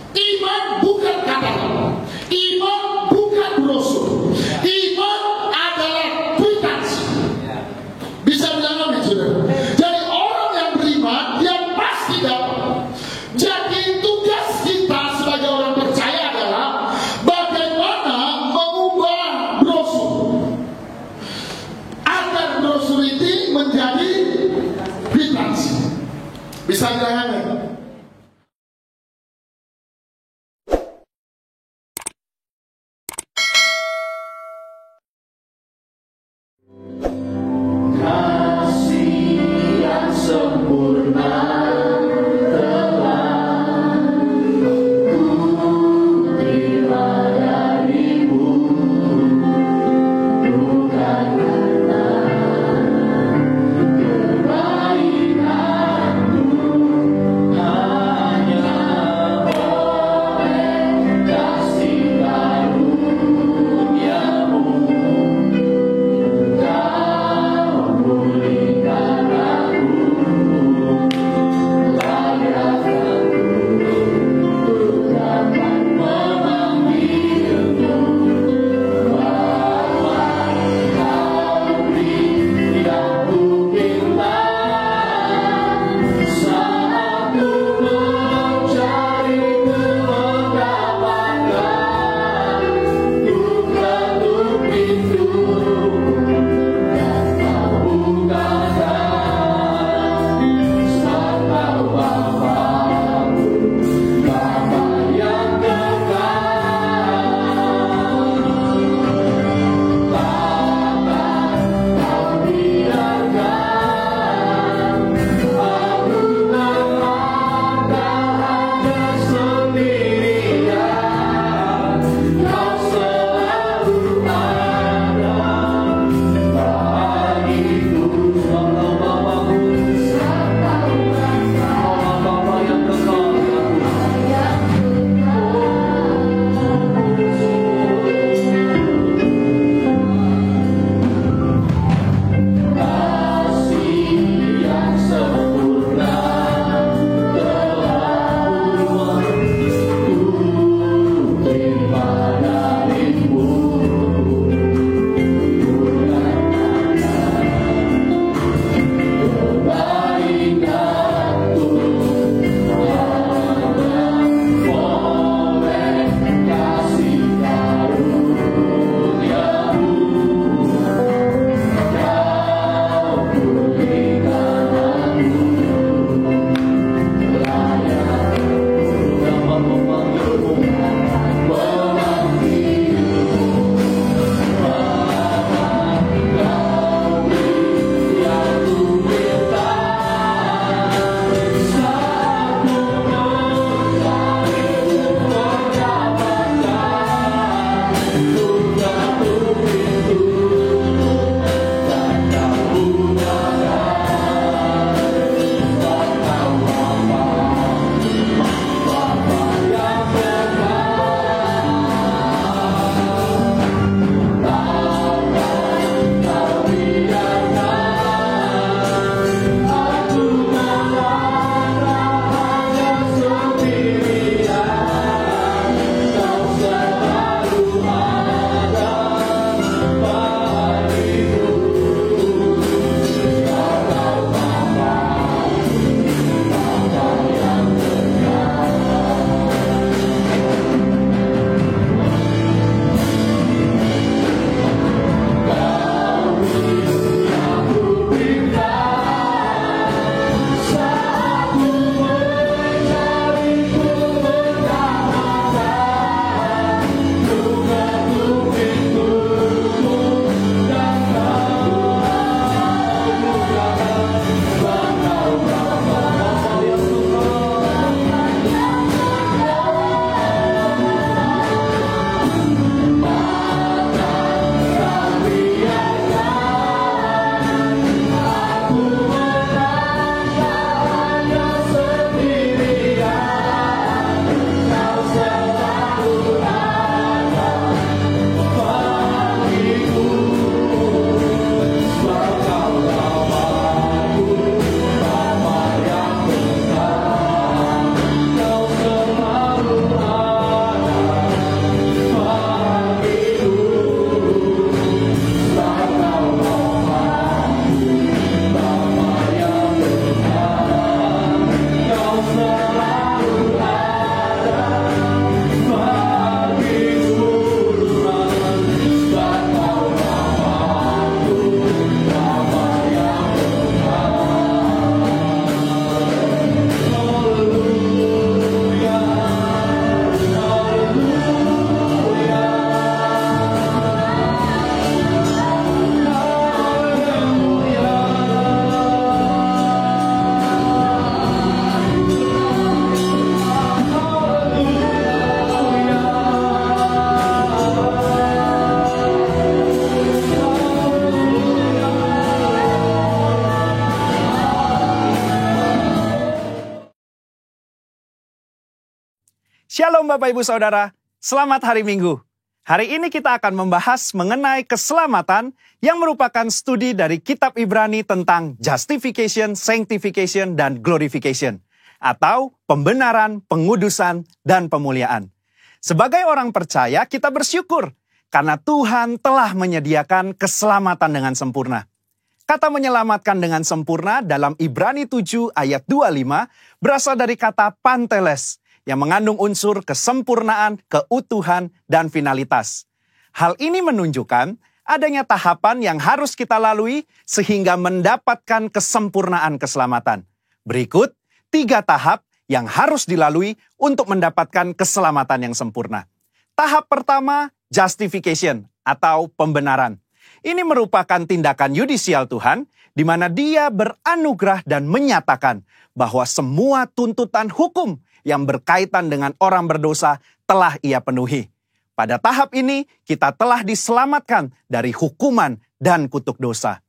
Iman bukan kata, iman bukan brosur, iman adalah kwitansi. Bisa bilang amin, saudara. Jadi orang yang beriman dia pasti dapat. Jadi tugas kita sebagai orang percaya adalah bagaimana mengubah brosur agar brosur itu menjadi kwitansi. Bisa bilang amin. Shalom Bapak Ibu Saudara, selamat hari Minggu. Hari ini kita akan membahas mengenai keselamatan yang merupakan studi dari kitab Ibrani tentang justification, sanctification, dan glorification. Atau pembenaran, pengudusan, dan pemuliaan. Sebagai orang percaya, kita bersyukur karena Tuhan telah menyediakan keselamatan dengan sempurna. Kata menyelamatkan dengan sempurna dalam Ibrani 7 ayat 25 berasal dari kata panteles, yang mengandung unsur kesempurnaan, keutuhan, dan finalitas. Hal ini menunjukkan adanya tahapan yang harus kita lalui sehingga mendapatkan kesempurnaan keselamatan. Berikut 3 tahap yang harus dilalui untuk mendapatkan keselamatan yang sempurna. Tahap pertama, justification atau pembenaran. Ini merupakan tindakan yudisial Tuhan, di mana Dia beranugerah dan menyatakan bahwa semua tuntutan hukum yang berkaitan dengan orang berdosa telah Ia penuhi. Pada tahap ini, kita telah diselamatkan dari hukuman dan kutuk dosa.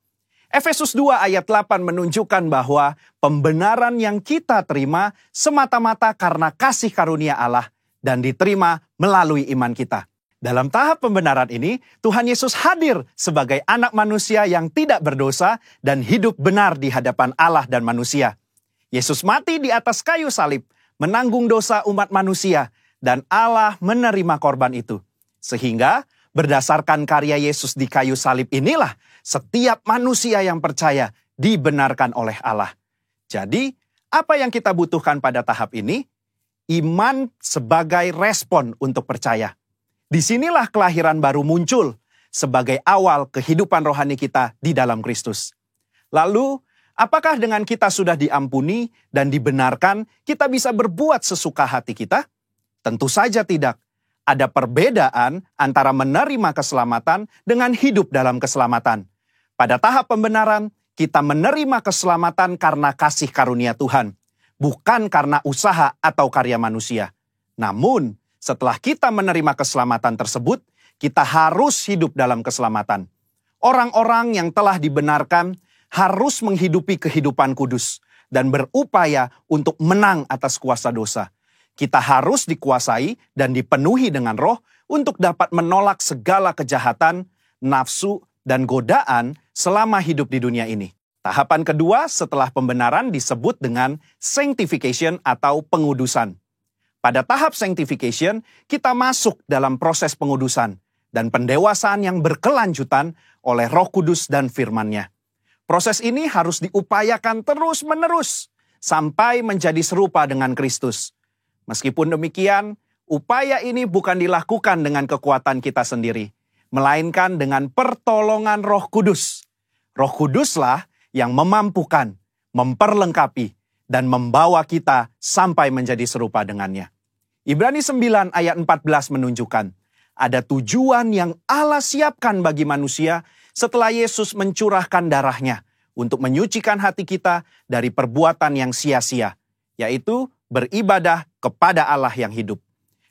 Efesus 2 ayat 8 menunjukkan bahwa pembenaran yang kita terima semata-mata karena kasih karunia Allah dan diterima melalui iman kita. Dalam tahap pembenaran ini, Tuhan Yesus hadir sebagai anak manusia yang tidak berdosa dan hidup benar di hadapan Allah dan manusia. Yesus mati di atas kayu salib, menanggung dosa umat manusia, dan Allah menerima korban itu. Sehingga berdasarkan karya Yesus di kayu salib inilah setiap manusia yang percaya dibenarkan oleh Allah. Jadi, apa yang kita butuhkan pada tahap ini? Iman sebagai respon untuk percaya. Disinilah kelahiran baru muncul sebagai awal kehidupan rohani kita di dalam Kristus. Lalu, apakah dengan kita sudah diampuni dan dibenarkan, kita bisa berbuat sesuka hati kita? Tentu saja tidak. Ada perbedaan antara menerima keselamatan dengan hidup dalam keselamatan. Pada tahap pembenaran, kita menerima keselamatan karena kasih karunia Tuhan, bukan karena usaha atau karya manusia. Namun, setelah kita menerima keselamatan tersebut, kita harus hidup dalam keselamatan. Orang-orang yang telah dibenarkan harus menghidupi kehidupan kudus dan berupaya untuk menang atas kuasa dosa. Kita harus dikuasai dan dipenuhi dengan Roh untuk dapat menolak segala kejahatan, nafsu, dan godaan selama hidup di dunia ini. Tahapan kedua setelah pembenaran disebut dengan sanctification atau pengudusan. Pada tahap sanctification, kita masuk dalam proses pengudusan dan pendewasaan yang berkelanjutan oleh Roh Kudus dan firman-Nya. Proses ini harus diupayakan terus-menerus sampai menjadi serupa dengan Kristus. Meskipun demikian, upaya ini bukan dilakukan dengan kekuatan kita sendiri, melainkan dengan pertolongan Roh Kudus. Roh Kuduslah yang memampukan, memperlengkapi, dan membawa kita sampai menjadi serupa dengannya. Ibrani 9 ayat 14 menunjukkan, ada tujuan yang Allah siapkan bagi manusia setelah Yesus mencurahkan darahnya untuk menyucikan hati kita dari perbuatan yang sia-sia, yaitu beribadah kepada Allah yang hidup.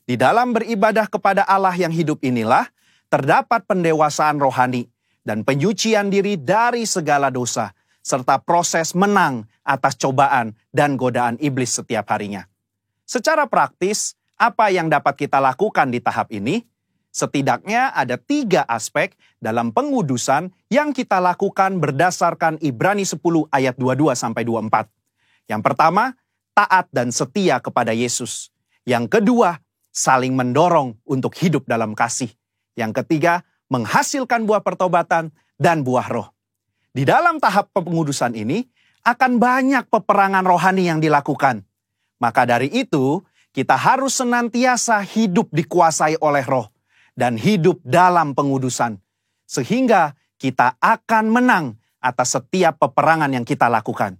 Di dalam beribadah kepada Allah yang hidup inilah terdapat pendewasaan rohani dan penyucian diri dari segala dosa, serta proses menang atas cobaan dan godaan iblis setiap harinya. Secara praktis, apa yang dapat kita lakukan di tahap ini? Setidaknya ada 3 aspek dalam pengudusan yang kita lakukan berdasarkan Ibrani 10 ayat 22-24. Yang pertama, taat dan setia kepada Yesus. Yang kedua, saling mendorong untuk hidup dalam kasih. Yang ketiga, menghasilkan buah pertobatan dan buah roh. Di dalam tahap pengudusan ini, akan banyak peperangan rohani yang dilakukan. Maka dari itu, kita harus senantiasa hidup dikuasai oleh roh dan hidup dalam pengudusan, sehingga kita akan menang atas setiap peperangan yang kita lakukan.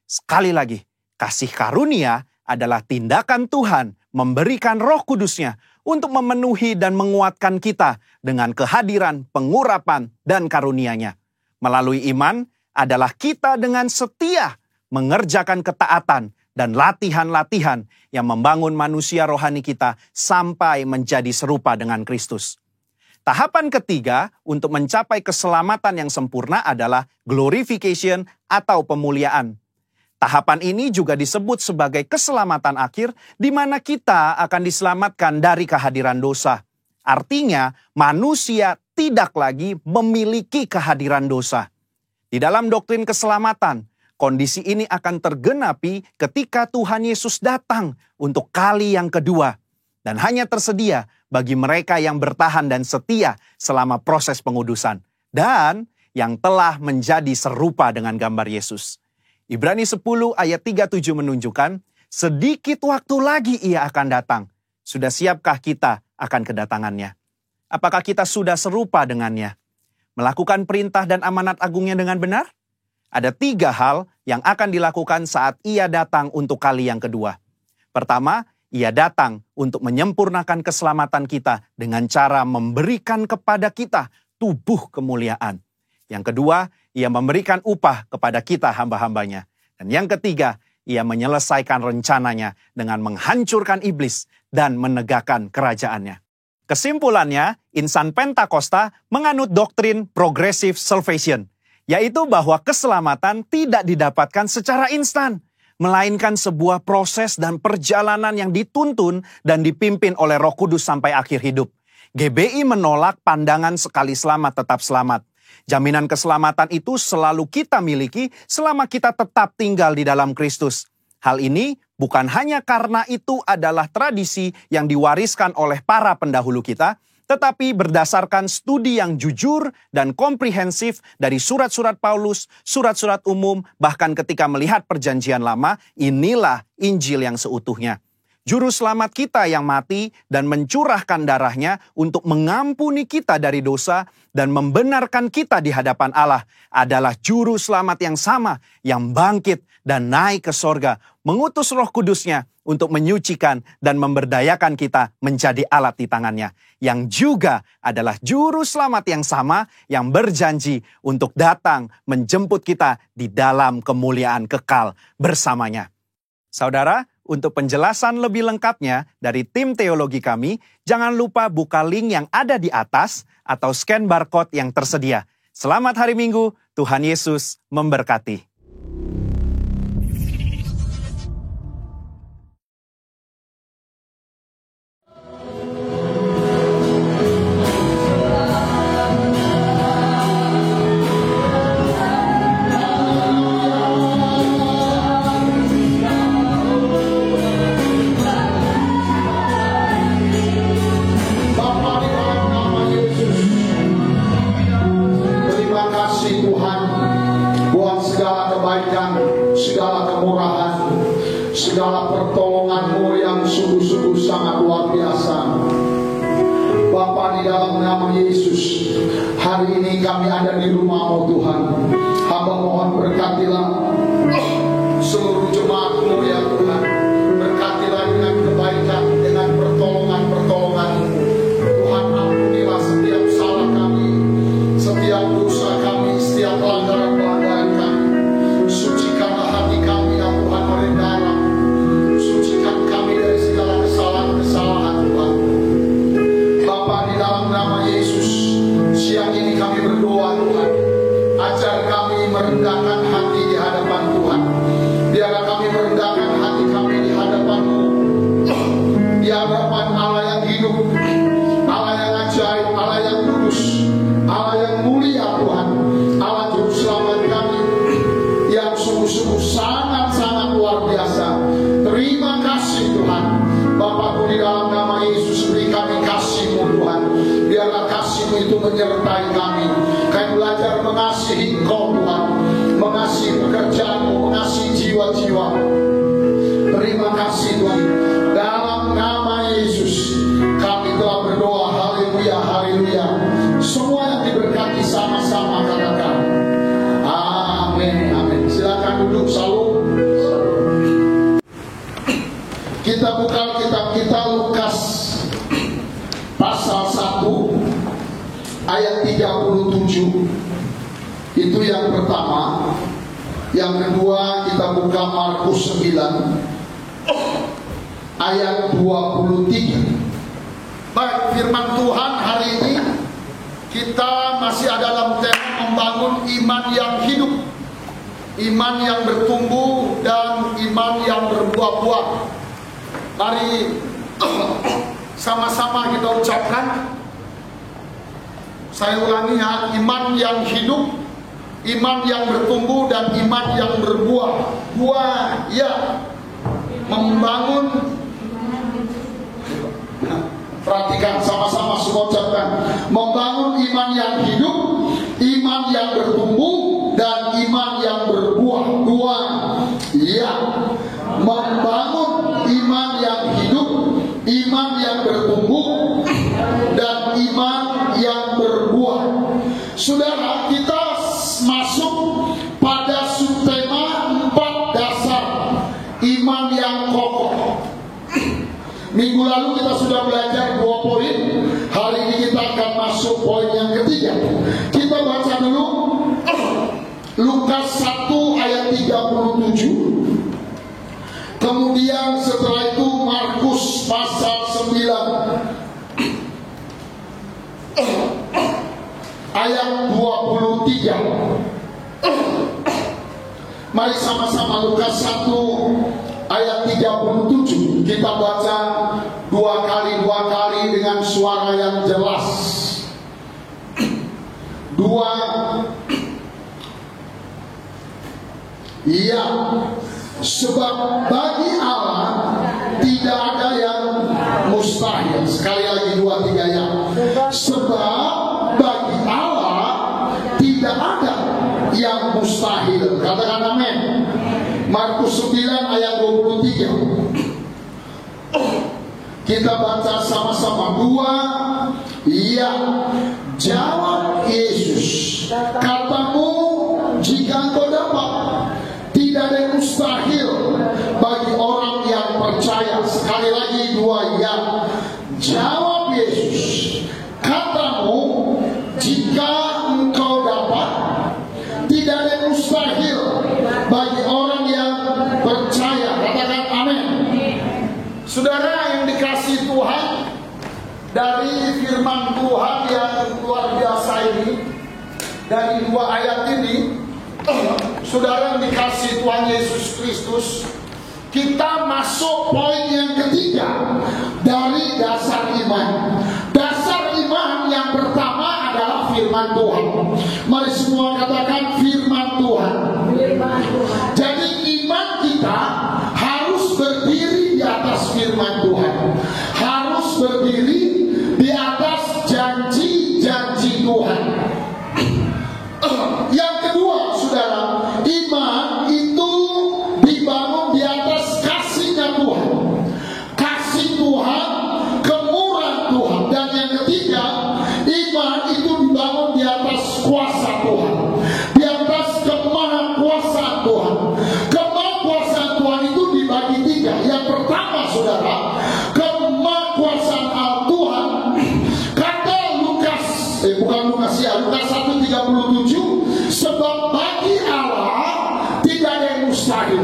Sekali lagi, kasih karunia adalah tindakan Tuhan memberikan Roh Kudus-Nya untuk memenuhi dan menguatkan kita dengan kehadiran, pengurapan, dan karunia-Nya. Melalui iman adalah kita dengan setia mengerjakan ketaatan dan latihan-latihan yang membangun manusia rohani kita sampai menjadi serupa dengan Kristus. Tahapan ketiga untuk mencapai keselamatan yang sempurna adalah glorification atau pemuliaan. Tahapan ini juga disebut sebagai keselamatan akhir, di mana kita akan diselamatkan dari kehadiran dosa. Artinya, manusia tidak lagi memiliki kehadiran dosa. Di dalam doktrin keselamatan, kondisi ini akan tergenapi ketika Tuhan Yesus datang untuk kali yang kedua. Dan hanya tersedia bagi mereka yang bertahan dan setia selama proses pengudusan. Dan yang telah menjadi serupa dengan gambar Yesus. Ibrani 10 ayat 37 menunjukkan, sedikit waktu lagi ia akan datang. Sudah siapkah kita akan kedatangannya? Apakah kita sudah serupa dengannya? Melakukan perintah dan amanat agungnya dengan benar? Ada 3 hal yang akan dilakukan saat ia datang untuk kali yang kedua. Pertama, ia datang untuk menyempurnakan keselamatan kita dengan cara memberikan kepada kita tubuh kemuliaan. Yang kedua, ia memberikan upah kepada kita hamba-hambanya. Dan yang ketiga, ia menyelesaikan rencananya dengan menghancurkan iblis dan menegakkan kerajaannya. Kesimpulannya, insan Pentakosta menganut doktrin progressive salvation, yaitu bahwa keselamatan tidak didapatkan secara instan, melainkan sebuah proses dan perjalanan yang dituntun dan dipimpin oleh Roh Kudus sampai akhir hidup. GBI menolak pandangan sekali selamat tetap selamat. Jaminan keselamatan itu selalu kita miliki selama kita tetap tinggal di dalam Kristus. Hal ini bukan hanya karena itu adalah tradisi yang diwariskan oleh para pendahulu kita, tetapi berdasarkan studi yang jujur dan komprehensif dari surat-surat Paulus, surat-surat umum, bahkan ketika melihat perjanjian lama, inilah Injil yang seutuhnya. Juru selamat kita yang mati dan mencurahkan darahnya untuk mengampuni kita dari dosa dan membenarkan kita di hadapan Allah adalah juru selamat yang sama yang bangkit dan naik ke sorga, mengutus Roh Kudusnya untuk menyucikan dan memberdayakan kita menjadi alat di tangannya, yang juga adalah juru selamat yang sama yang berjanji untuk datang menjemput kita di dalam kemuliaan kekal bersamanya. Saudara, untuk penjelasan lebih lengkapnya dari tim teologi kami, jangan lupa buka link yang ada di atas atau scan barcode yang tersedia. Selamat hari Minggu, Tuhan Yesus memberkati. Segala pertolongan-Mu yang sungguh-sungguh sangat luar biasa. Bapa, di dalam nama Yesus, hari ini kami ada di rumah-Mu Tuhan. Hamba mohon berkatilah seluruh jemaat-Mu ya Tuhan. Berkatilah dengan kebaikan, dengan pertolongan-pertolongan-Mu. Tuhan, ampunilah setiap salah kami, setiap dosa kami, setiap pelanggaran-pelanggaran kami. Sucikanlah hati kami ya Tuhan, merendara. Sucikan kami dari segala kesalahan-kesalahan Tuhan. Bapa, di dalam nama Yesus, siang ini kami berdoa Tuhan, ajar kami merendahkan hati di hadapan Tuhan. Biarlah kami merendahkan hati kami di hadapan-Mu, di hadapan Allah yang hidup, Allah yang ajaib, Allah yang kudus, Allah yang mulia Tuhan, Allah juru selamat kami yang sungguh-sungguh sangat-sangat luar biasa. Terima kasih Tuhan. Bapakku, di dalam nama Yesus, beri kami kasih-Mu Tuhan. Biarlah kasih-Mu itu menyertai kami. Kami belajar mengasihi Engkau Tuhan, mengasihi pekerjaan-Mu, mengasihi jiwa-jiwa. Terima kasih Tuhan. Dalam nama Yesus kami telah berdoa. Haleluya, haleluya. Semua yang diberkati sama-sama katakan amin, amin. Silakan duduk. Salam. Kita buka kitab kita Lukas pasal 1 ayat 37. Itu yang pertama. Yang kedua kita buka Markus 9 ayat 23. Baik, firman Tuhan hari ini kita masih ada dalam tema membangun iman yang hidup. iman yang bertumbuh dan iman yang berbuah-buah. Mari sama-sama kita ucapkan. Saya ulangi ya, iman yang hidup, iman yang bertumbuh dan iman yang berbuah. Buah ya, membangun. Perhatikan sama-sama semua ucapkan. Membangun iman yang hidup, iman yang bertumbuh dan iman yang berbuah. Dua ya, membangun iman yang hidup, iman yang bertumbuh dan iman yang berbuah. Saudara, kita masuk pada subtema 4 dasar iman yang kokoh. Minggu lalu kita sudah belajar 2 poin. Hari ini kita akan masuk poin yang ketiga. Kita baca dulu Lukas 1 ayat 37. Kemudian setelah itu Markus pasal 9 ayat 23. Mari sama-sama Lukas 1 ayat 37. Kita baca 2 kali dengan suara yang jelas. 2. Iya, sebab bagi Allah tidak ada yang mustahil. Sekali lagi 2, 3 ya. Sebab bagi Allah tidak ada yang mustahil. Katakan amin. Markus 9 ayat 23. Kita baca sama-sama. 2. Iya, jawab Yesus, katamu jika engkau dapat, tidak ada yang mustahil bagi orang yang percaya. Sekali lagi 2 ya. Jawab Yesus, katamu jika engkau dapat, tidak ada yang mustahil bagi orang yang percaya. Katakan amin. Saudara yang dikasihi Tuhan, dari firman Tuhan yang luar biasa ini, dari 2 ayat ini, saudara yang dikasihi Tuhan Yesus Kristus, kita masuk poin yang ketiga dari dasar iman. Dasar iman yang pertama adalah firman Tuhan. Mari semua katakan firman Tuhan. Jadi iman kita harus berdiri di atas firman Tuhan, harus berdiri di atas janji-janji Tuhan. Yang kedua, saudara, iman itu dibangun di atas kasih-Nya Tuhan, kasih Tuhan, kemurahan Tuhan. Dan yang ketiga, iman itu dibangun di atas kuasa Tuhan, di atas kemahakuasaan Tuhan. Kemahakuasaan Tuhan itu dibagi 3. Yang pertama, saudara, kemahakuasaan Tuhan. Kata Lukas, Lukas 1:37, sebab bagi Allah tidak ada yang mustahil.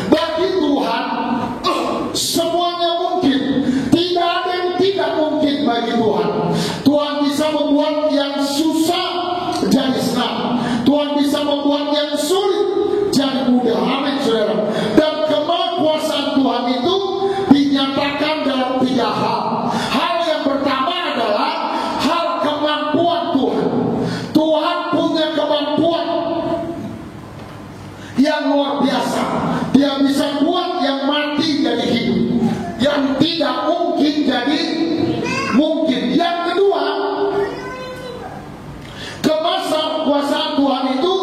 Bagi Tuhan semuanya mungkin. Tidak ada yang tidak mungkin bagi Tuhan. Tuhan bisa membuat yang susah jadi senang. Tuhan bisa membuat yang sulit jadi mudah. Amin, saudara. Dan kemahakuasaan Tuhan itu dinyatakan dalam 3 hal. Hal yang pertama adalah hal kemampuan Tuhan. Tuhan punya kemampuan yang luar biasa. Dia bisa buat yang mati jadi hidup, yang tidak mungkin jadi mungkin. Yang kedua, kemahakuasaan Tuhan itu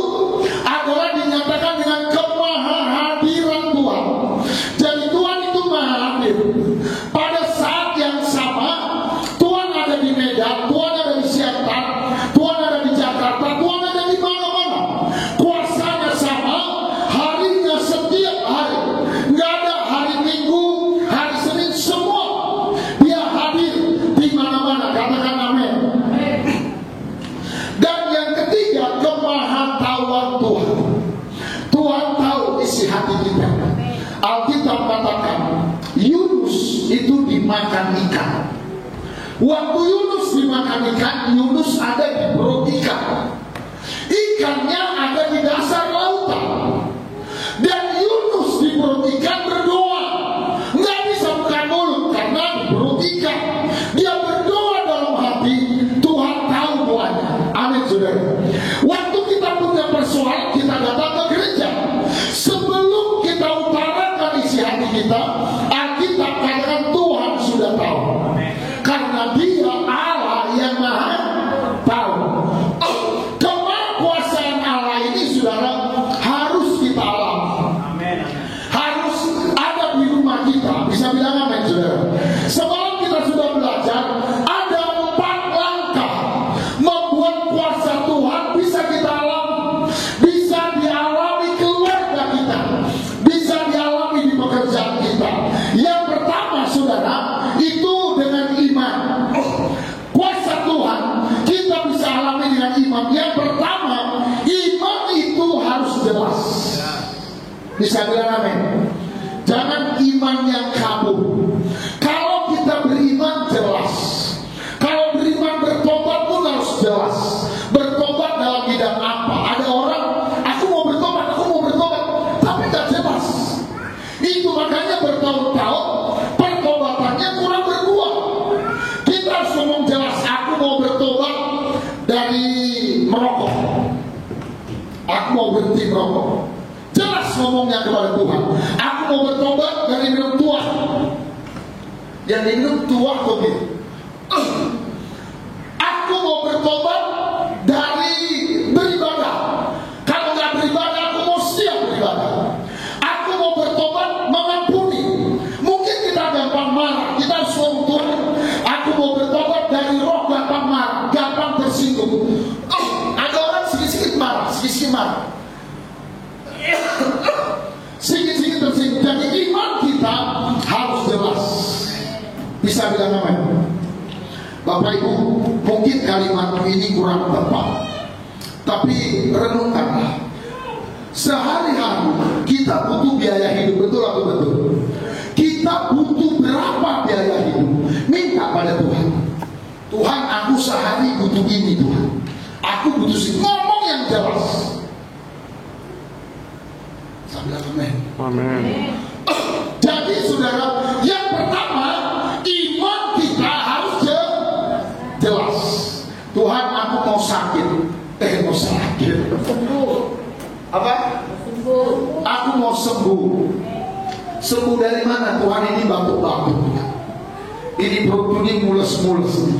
adalah dinyatakan dengan kemahahadiran Tuhan. Jadi Tuhan itu maha hadir. Pada saat yang sama, Tuhan ada di Medan, Tuhan ada di Siantar, Tuhan ada di Jakarta, Tuhan ada di mana-mana. Kuasanya sama, harinya setiap hari. Nggak ada hari Minggu, hari Senin, semua Dia hadir di mana-mana. Katakan amin. Dan yang ketiga, kemahatauan Tuhan. Tuhan tahu isi hati kita. Alkitab katakan Yunus itu dimakan ikan. Waktu Yunus dimakan ikan, Yunus ada di perut ikan. Ikannya ada di dasar lautan. ketika dia berdoa dalam hati, Tuhan tahu doanya. Amin, saudara. Waktu kita punya persoalan, kita datang ke gereja. Sebelum kita utarakan isi hati kita, Alkitab katakan Tuhan sudah tahu. Karena Dia Allah yang maha tahu. Kemahakuasaan Allah ini, saudara, harus kita alami. Harus ada di rumah kita. Bisa bilang amin, saudara. Semalam kita sudah belajar ada 4 langkah membuat kuasa Tuhan bisa kita alami. Bisa dialami keluarga kita, bisa dialami di pekerjaan kita. Yang pertama, saudara, itu dengan iman. Kuasa Tuhan kita bisa alami dengan iman. Yang pertama, iman itu harus jelas. Bisa bilang amin. Jangan iman yang kabur. Kalau kita beriman jelas. Kalau beriman bertobat pun harus jelas. Bertobat dalam bidang apa? Ada orang, aku mau bertobat, tapi tidak jelas. Itu makanya bertahun-tahun pertobatannya kurang berbuah. Kita harus ngomong jelas, aku mau bertobat dari merokok. Aku mau berhenti merokok. Jelas ngomongnya kepada Tuhan. Aku mau bertobat dari minum tua. Yang diminum tua kopi. Aku mau bertobat dari beribadah. Kalau nggak beribadah, aku mau siap beribadah. Aku mau bertobat mengampuni. Mungkin kita gampang marah. Kita harus ngomong Tuhan, aku mau bertobat dari roh gampang marah, gampang tersinggung. Ada orang sedikit-sedikit marah. Sedikit-sedikit tersinggung. Jadi iman kita harus jelas. Bisa bilang amin. Bapak Ibu, mungkin kalimat ini kurang tepat, tapi renungkanlah. Sehari-hari kita butuh biaya hidup, betul atau betul? Kita butuh berapa biaya hidup? Minta pada Tuhan. Tuhan, aku sehari butuh ini, Tuhan. Aku butuh sih. Ngomong yang jelas. Amin. Jadi saudara, yang pertama, iman kita harus jelas. Tuhan, aku mau sakit. Mau sakit. Apa? Aku mau sembuh. Sembuh dari mana? Tuhan, ini batuk-batuk. Ini perut ini mules-mules.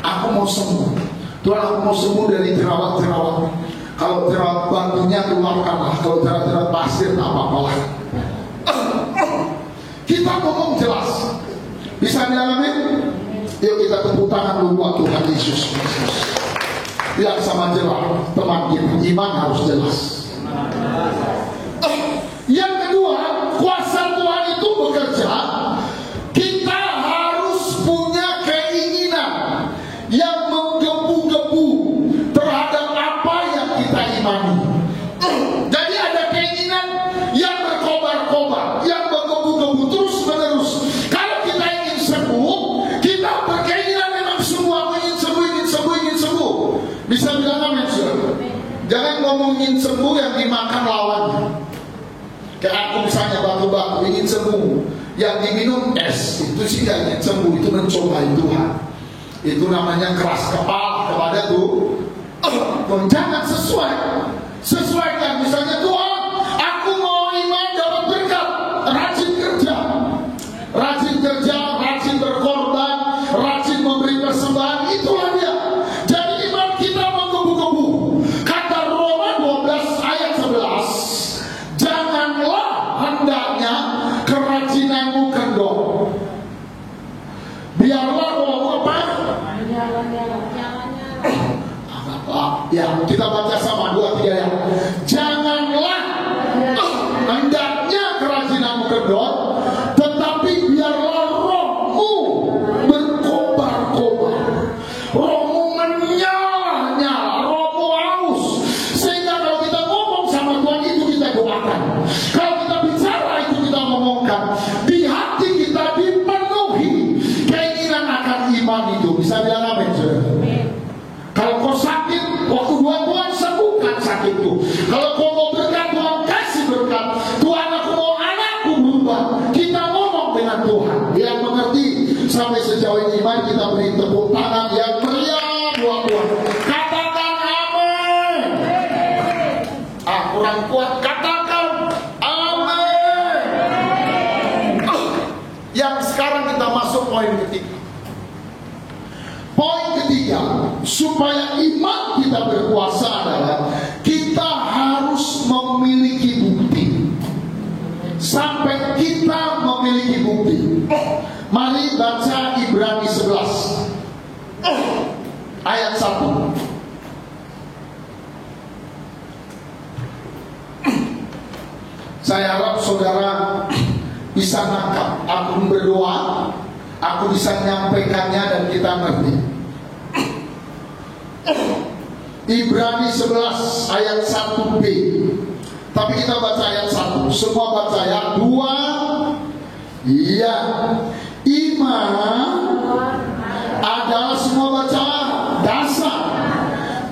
Aku mau sembuh. Tuhan, aku mau sembuh dari jerawat-jerawat. Kalau jerawat bantunya keluarkanlah. Kalau jerawat pasir, tak apa-apalah. Kita ngomong jelas. Bisa dialami? Yuk kita tepuk tangan dulu buat Tuhan Yesus. Yang sama jelas, teman kita. Iman harus jelas. Yang kedua, kuasa Tuhan itu bekerja. Kita harus punya keinginan yang menggebu-gebu terhadap apa yang kita imani. Jadi ada keinginan yang berkobar-kobar, yang menggebu-gebu terus-menerus. Kalau kita ingin sembuh, kita berkeinginan memang semua ingin sembuh. Bisa bilang amin, saudara. Jangan ngomongin sembuh yang dimakan lawannya. Kayak aku misalnya batu-batu ingin sembuh, yang diminum es itu sih gak ingin sembuh, itu mencobai Tuhan. Itu namanya keras kepala kepada Tuhan. Jangan sesuaikan. Misalnya, Tuhan, aku mau iman dapat berkat, rajin kerja, rajin berkorban, rajin memberi persembahan. Itulah dia. Jadi iman kita menggebu-gebu. Kata Roma 12 ayat 11, janganlah hendaknya kerajinanmu kendor. Biarlah rohmu apa? Ya, kita baca sama 2-3 ya. Janganlah hendaknya kerajinanmu kendor, tetapi biarlah rohmu berkobar-kobar, rohmu menyala-nyala, rohmu haus. Sehingga kalau kita ngomong sama Tuhan itu kita doakan. Kalau kita bicara itu kita ngomongkan. Di hati kita dipenuhi keinginan akan iman itu. Bisa bilang amin, saudara? Kalau kau sakit, waktu Tuhan sembuhkan sakitku. Kalau kau mau berkat, Tuhan kasih berkat. Tuhan, aku mau anakku berubah. Kita ngomong dengan Tuhan yang mengerti sampai sejauh oleh iman kita beri tepuk tangan yang meriah buat Tuhan. Katakan amin. Kurang kuat, katakan amin. Yang sekarang kita masuk poin ketiga. Poin ketiga, supaya iman kita berkuasa adalah kita harus memiliki bukti. Sampai kita memiliki bukti. Mari baca Ibrani 11 ayat 1. Saya harap saudara bisa nangkap. Aku berdoa, aku bisa menyampaikannya dan kita ngerti. Ibrani 11 ayat 1b. Tapi kita baca ayat 1. Semua baca ayat 2. Iya. Iman adalah, semua baca, dasar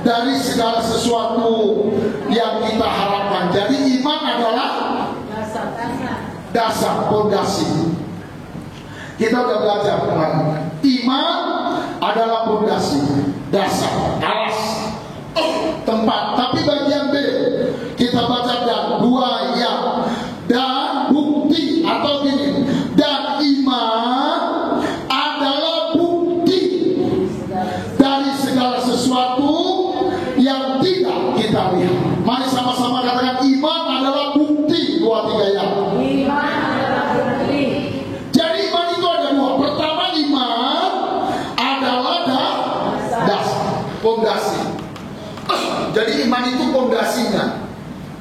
dari segala sesuatu yang kita harapkan. Jadi iman adalah dasar, pondasi. Kita udah belajar kemarin. Iman adalah pondasi, dasar, alas, tempat. Tapi bagian B kita baca dan 2 ya, dan bukti atau gini, dan iman adalah bukti dari segala sesuatu yang tidak kita lihat. Mari sama-sama katakan iman adalah bukti. 2, 3 ya. Iman adalah bukti. Jadi iman itu ada 2. Pertama, iman adalah dasar, pondasi. Jadi iman itu pondasinya,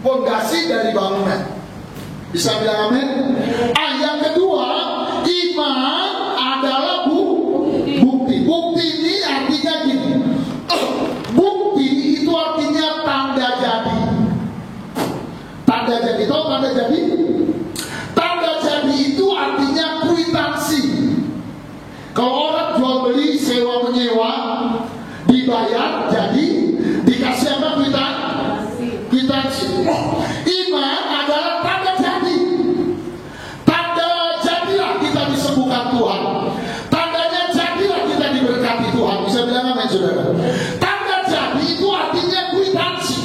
pondasi dari bangunan. Bisa bilang amin? Yang kedua, iman adalah bukti. Bukti ini artinya gini. Bukti itu artinya tanda jadi. Tanda jadi, tahu tanda jadi? Tanda jadi itu artinya kwitansi. Kalau orang jual beli, sewa menyewa, dibayar, jadi dikasih apa? Kwitansi. Iman adalah tanda jadi. Tanda jadilah kita disembuhkan Tuhan. Tandanya jadilah kita diberkati Tuhan. Bisa bilang amin saudara? Tanda jadi itu artinya kwitansi.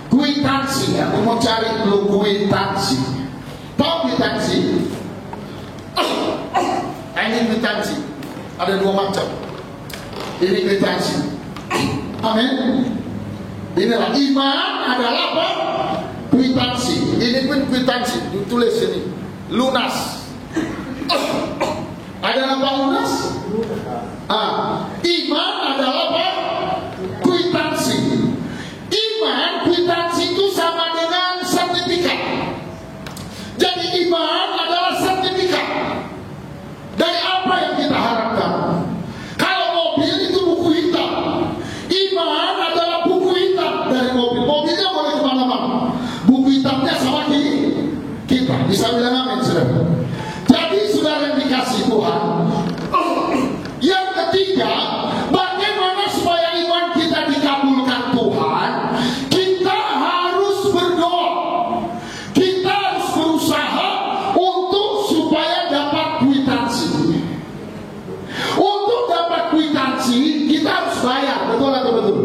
Kwitansi, aku mau cari dulu kwitansi. Tahu kwitansi? Ini kwitansi. Ada 2 macam. Ini kwitansi. Amin. Inilah iman adalah apa? Kwitansi. Ini pun kwitansi. Ditulis ini. Lunas. Ada nama lunas? Iman adalah apa? Kwitansi. Iman, kwitansi itu sama dengan sertifikat. Jadi iman adalah sertifikat dari apa yang kita harapkan. Kalau mobil itu buku hitam, iman adalah buku hitam dari mobil. Mobilnya boleh kemana-mana, buku hitamnya sama kita. Bisa bilang amin saudara? Jadi saudara yang dikasih Tuhan. Yang ketiga, bagaimana supaya iman kita dikabulkan Tuhan? Kita harus berdoa. Kita harus berusaha untuk supaya dapat kwitansi. Untuk dapat kwitansi kita harus bayar, betul atau betul?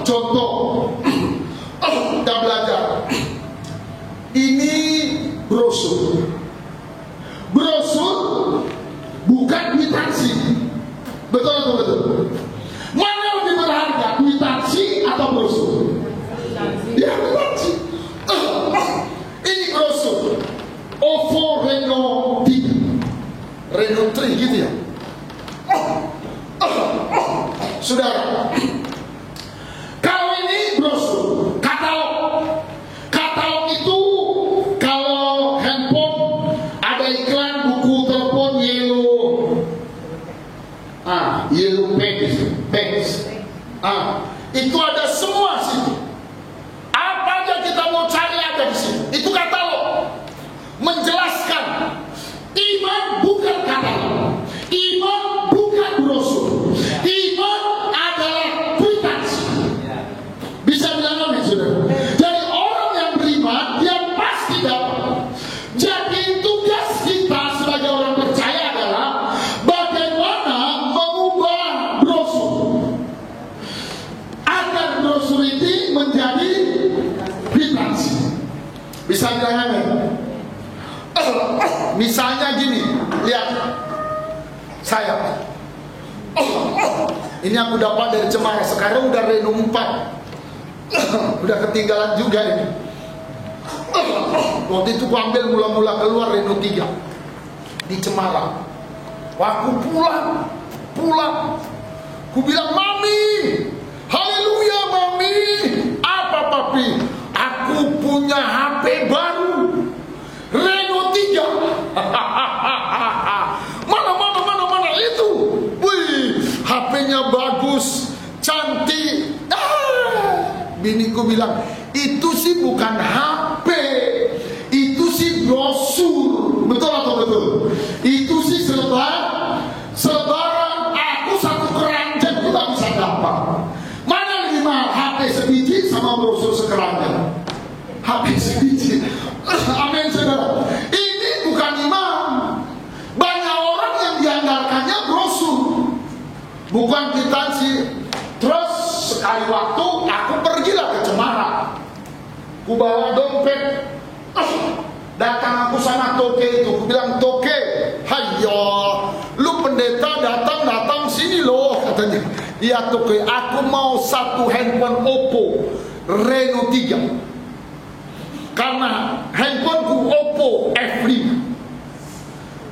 Contoh, kita belajar. Ini brosur. Brosur bukan kwitansi. Betul atau betul? Mana lebih berharga, kwitansi atau brosur? Ya, kwitansi. Ini brosur OVO Renault 3, Renault 3 gitu ya. Saudara, kalau ini brosur, katalog. Katalog itu kalau handphone ada iklan buku telepon yellow pages. Itu ada semua situ. Apa aja kita mau cari ada di situ. Itu katalog. Menjelaskan iman bukan katalog. Iman bukan brosur. Iman adalah kwitansi. Bisa bilang amin saudara? Jadi orang yang beriman dia pasti dapat. Jadi tugas kita sebagai orang percaya adalah Lihat, saya. Ini aku dapat dari Cemara. Sekarang udah Reno 4. Udah ketinggalan juga ini. Waktu itu ku ambil mula-mula keluar Reno 3 di Cemara. Waktu pulang, ku bilang, "Mami, haleluya Mami." "Apa papi?" "Aku punya HP baru, Reno 3." Mana itu? Wih, HP-nya bagus, cantik. Biniku bilang, "Itu sih bukan HP, itu sih brosur." Betul atau betul? Itu sih selebaran. Aku satu keranjang kita bisa dapat. Mana lebih mahal, HP sebiji sama brosur sekeranjang? HP sebiji. Amin saudara. Ini bukan imam. Banyak orang yang diandalkannya brosur, bukan kwitansi. Terus sekali waktu aku pergilah ke Cemara. Ku bawa dompet. Datang aku sama toke itu. Ku bilang, "Toke, hayo, lu pendeta datang sini loh," katanya. "Iya toke, aku mau satu handphone Oppo Reno 3. Karena handphoneku Oppo F5.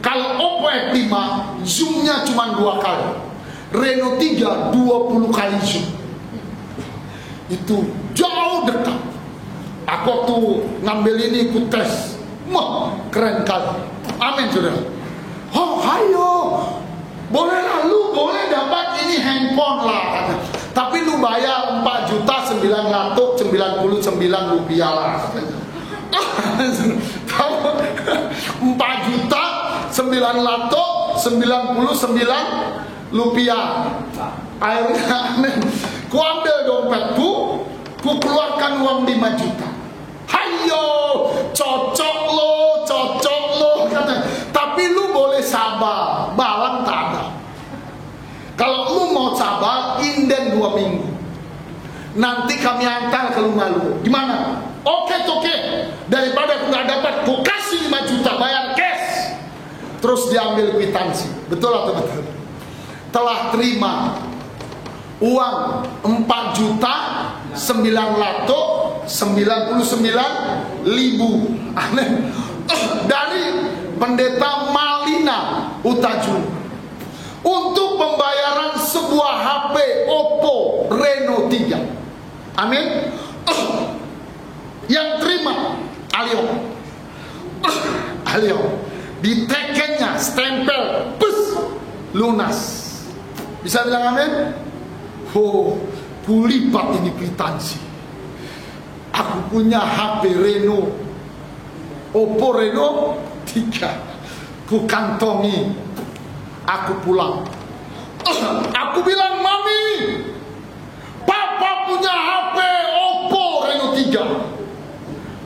Kalau Oppo F5 zoomnya cuma 2 kali, Reno 3 20 kali zoom. Itu jauh dekat. Aku tuh ngambil ini, ku tes. Wah, keren kali. Amin saudara. "Oh ayo, bolehlah, lu boleh dapat ini handphone lah. Tapi lu bayar 4.999 rupiah lah." 4.999 rupiah. Akhirnya ku ambil dompetku, ku keluarkan uang 5 juta. "Hayo, cocok lo katanya. Tapi lu boleh sabar, balang tak ada. Kalau lu mau sabar, inden 2 minggu. Nanti kami antar ke rumah lu. Gimana?" "Oke toke, daripada aku nggak dapat, ku kasih 5 juta bayar cash." Terus diambil kwitansi. Betul atau betul? Telah terima uang 4.999.000. Amin. Dari pendeta Malina Utajulu untuk pembayaran sebuah HP Oppo Reno 3. Amin. Yang terima Alio. Di tekennya stempel, lunas. Bisa bilang amin? Oh, kulipat ini kwitansi. Aku punya HP Reno Oppo Reno 3. Ku kantongi. Aku pulang. Aku bilang, "Mami, Papa punya HP Oppo Reno 3.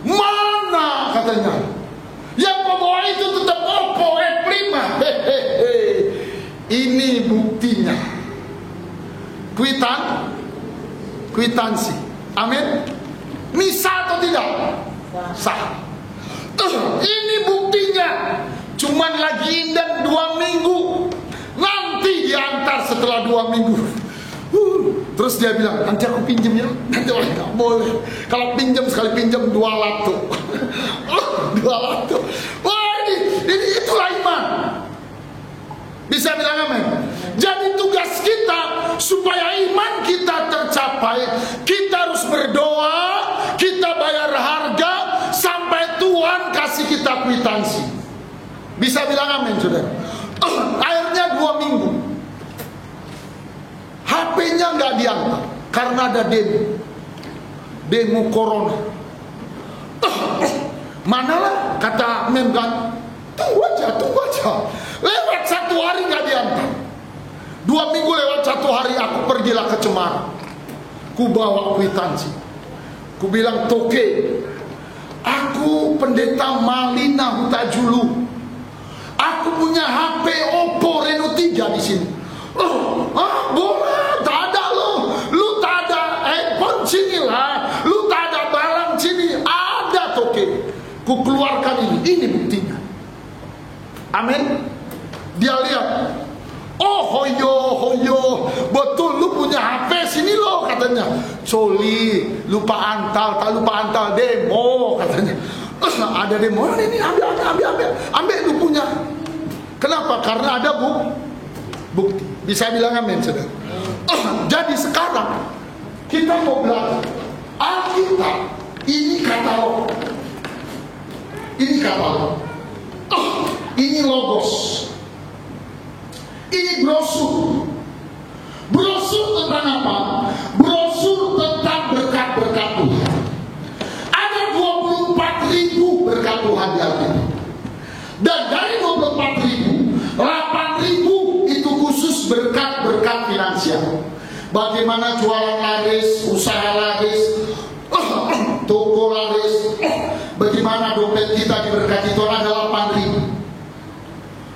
Mana?" katanya. "Yang membawa itu tetap Oppo F5. Ini buktinya. Kwitansi. Amin. Ini sah atau tidak? Sah. Ini buktinya. Cuman lagi inden 2 minggu. Nanti diantar setelah 2 minggu. Terus dia bilang, "Nanti aku pinjem ya." Nanti orang nggak boleh. Kalau pinjem sekali pinjem 2 lato. 2 lato. Wah, ini itulah iman. Bisa bilang amin. Jadi tugas kita supaya iman kita tercapai, kita harus berdoa, kita bayar harga sampai Tuhan kasih kita kwitansi. Bisa bilang amin saudara. Akhirnya 2 minggu HP-nya nggak diangkat karena ada demo corona. Manalah kata mem kan, tunggu aja. Lewat 1 hari nggak diangkat. 2 minggu lewat 1 hari, aku pergilah ke Cemara. Ku bawa kwitansi. Ku bilang, "Toke, aku pendeta Malina Utajulu. Aku punya HP Oppo Reno 3 di sini." Boleh, tak ada lo. Lu tak ada handphone sini lah. Lu tak ada barang sini. Ada toke. Ku keluarkan ini buktinya. Amin. Dia lihat, oh hoyo, betul lu punya HP, sini lo katanya. Coli, lupa antal demo katanya. Ada demo, ini ambil lu punya. Kenapa? Karena ada bukti. Bisa bilang amin, saudara. Jadi sekarang kita mau belajar Alkitab. Ini katalog. Ini logos. Ini brosur. Brosur tentang apa? Brosur tentang berkat-berkat Tuhan. Ada 24.000 berkat Tuhan di Alkitab. Dan dari 24.000, 8.000 itu khusus berkat-berkat finansial. Bagaimana jualan laris, usaha laris, toko laris, bagaimana dompet kita diberkati. Tuhan ada 8.000.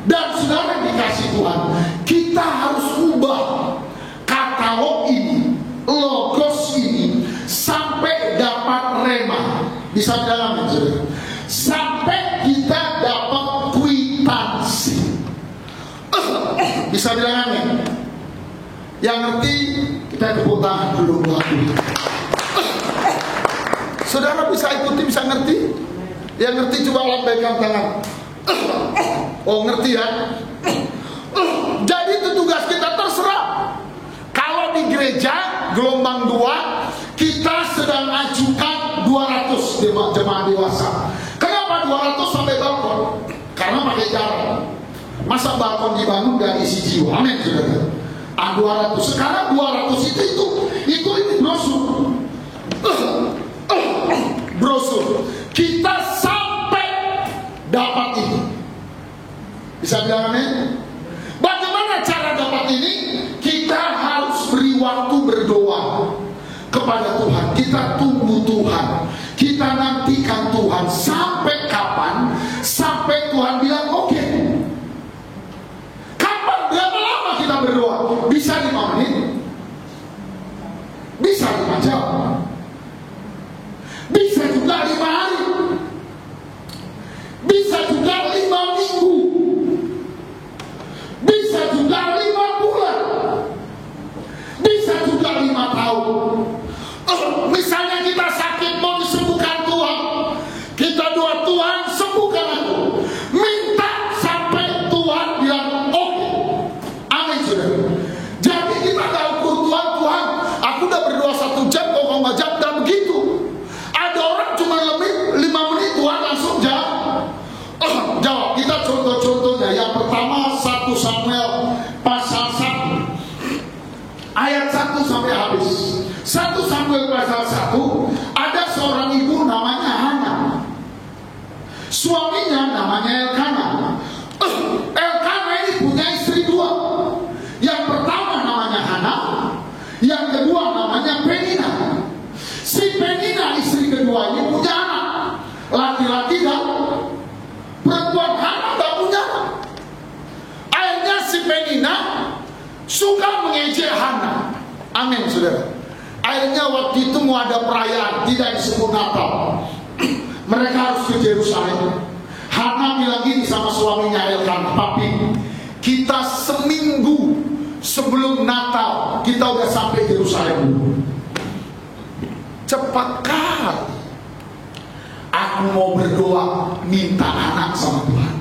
Dan saudara dikasih Tuhan, kita harus ubah katalog ini, logos ini, sampai dapat rema. Bisa bilang amin, saudara. Sampai kita dapat kwitansi. Bisa bilang amin. Yang ngerti kita tepuk tangan dulu buat Tuhan. Saudara bisa ikuti, bisa ngerti? Yang ngerti coba lambaikan tangan. Oh ngerti ya? Jadi itu tugas kita, terserah. Kalau di gereja gelombang 2 kita sedang ajukan 200 jemaah dewasa. Kenapa 200 sampai balkon? Karena pakai jalan. Masa balkon dibangun gak isi jiwa? Amin, saudara. 200. Sekarang 200 itu ini brosur. Brosur. Kita sampai dapat ini. Bisa bilang amin? Bagaimana cara dapat ini? Kita harus beri waktu berdoa kepada Tuhan. Kita tunggu Tuhan. Kita nantikan Tuhan. Sampai kapan? Sampai Tuhan bilang oke. Kapan? Berapa lama kita berdoa? Bisa 5 menit. Bisa 5 jam. Bisa juga 5 hari. Bisa juga 5 minggu. Bisa juga 5 bulan. Bisa juga 5 tahun. Misalnya kita sakit mau disembuhkan Tuhan, kita doa Tuhan sembuhkan aku. Minta sampai Tuhan bilang oke. Amin, saudara. Jadi kita gak ukur Tuhan, aku udah berdoa 1 jam kok 5 jam, dan begitu. Ada orang cuma lebih 5 menit Tuhan langsung jawab. Jawab. Kita contoh-contohnya. Yang pertama 1 Samuel pasal 1 ayat 1 sampai habis. 1 Samuel pasal 1, ada seorang ibu namanya Hana. Suaminya namanya Elkana. Elkana ini punya istri 2. Yang pertama namanya Hana, yang kedua namanya Penina. Si Penina istri kedua ini punya anak laki-laki dan perempuan. Hana gak punya anak. Akhirnya si Penina suka mengejek Hana. Amin, saudara. Akhirnya waktu itu mau ada perayaan, tidak disebut Natal. Mereka harus ke Yerusalem. Hana bilang gini sama suaminya Elkana, papi, kita seminggu sebelum Natal kita udah sampai Yerusalem. Cepat kali. Aku mau berdoa minta anak sama Tuhan.